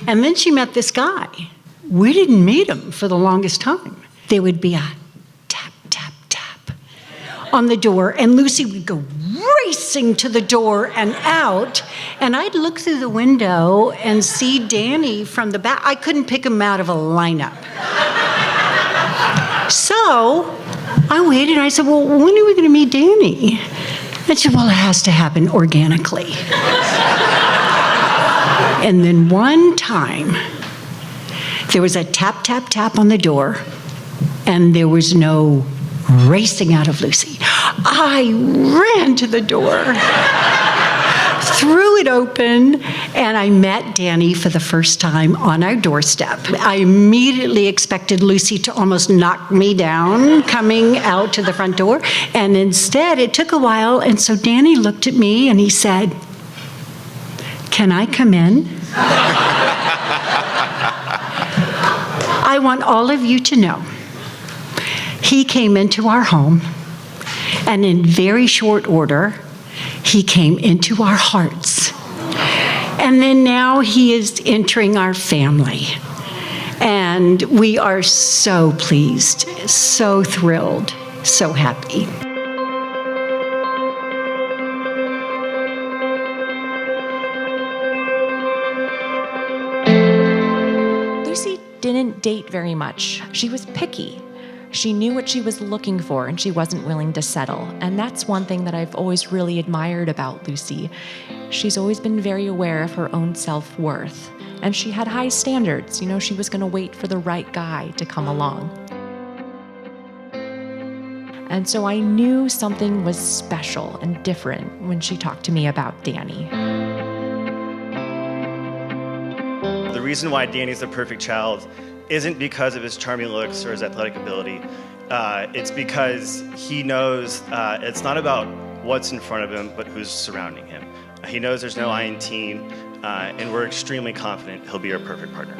And then she met this guy. We didn't meet him for the longest time. There would be a tap, tap, tap on the door, and Lucy would go racing to the door and out, and I'd look through the window and see Danny from the back. I couldn't pick him out of a lineup. So I waited, and I said, well, when are we going to meet Danny? And she said, well, it has to happen organically. And then one time, there was a tap, tap, tap on the door, and there was no racing out of Lucy. I ran to the door, threw it open, and I met Danny for the first time on our doorstep. I immediately expected Lucy to almost knock me down coming out to the front door, and instead it took a while, and so Danny looked at me and he said, "Can I come in?" I want all of you to know, he came into our home, and in very short order, he came into our hearts. And then now he is entering our family. And we are so pleased, so thrilled, so happy. Lucy didn't date very much. She was picky. She knew what she was looking for, and she wasn't willing to settle. And that's one thing that I've always really admired about Lucy. She's always been very aware of her own self-worth. And she had high standards. You know, she was going to wait for the right guy to come along. And so I knew something was special and different when she talked to me about Danny. The reason why Danny's the perfect child isn't because of his charming looks or his athletic ability. It's because he knows it's not about what's in front of him, but who's surrounding him. He knows there's no I in teen, and we're extremely confident he'll be our perfect partner.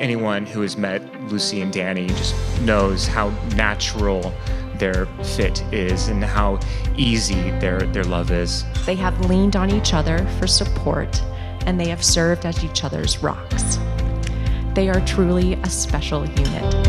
Anyone who has met Lucy and Danny just knows how natural their fit is and how easy their love is. They have leaned on each other for support, and they have served as each other's rocks. They are truly a special unit.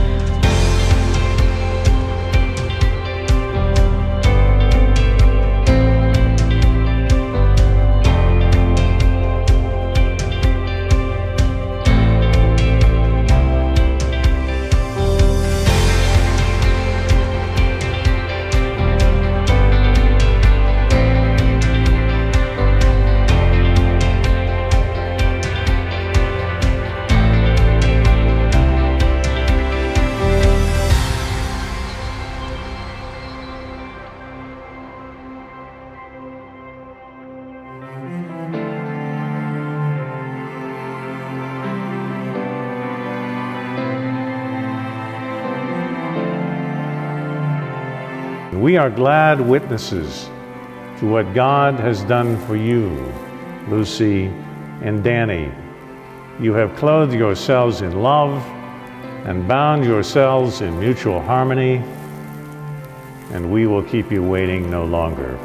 We are glad witnesses to what God has done for you, Lucy and Danny. You have clothed yourselves in love and bound yourselves in mutual harmony, and we will keep you waiting no longer.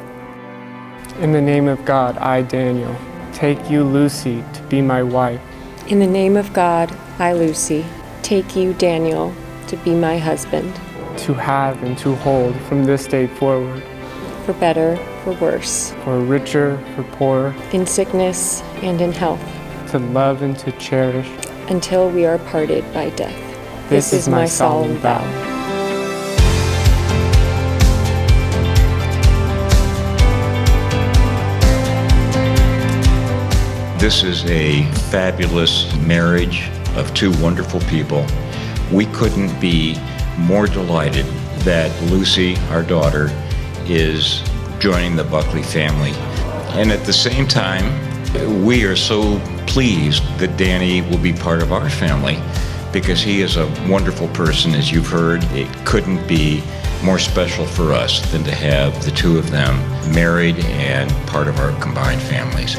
In the name of God, I, Daniel, take you, Lucy, to be my wife. In the name of God, I, Lucy, take you, Daniel, to be my husband. To have and to hold from this day forward. For better, for worse. For richer, for poorer. In sickness and in health. To love and to cherish. Until we are parted by death. This is my solemn vow. This is a fabulous marriage of two wonderful people. We couldn't be more delighted that Lucy, our daughter, is joining the Buckley family. And at the same time, we are so pleased that Danny will be part of our family because he is a wonderful person, as you've heard. It couldn't be more special for us than to have the two of them married and part of our combined families.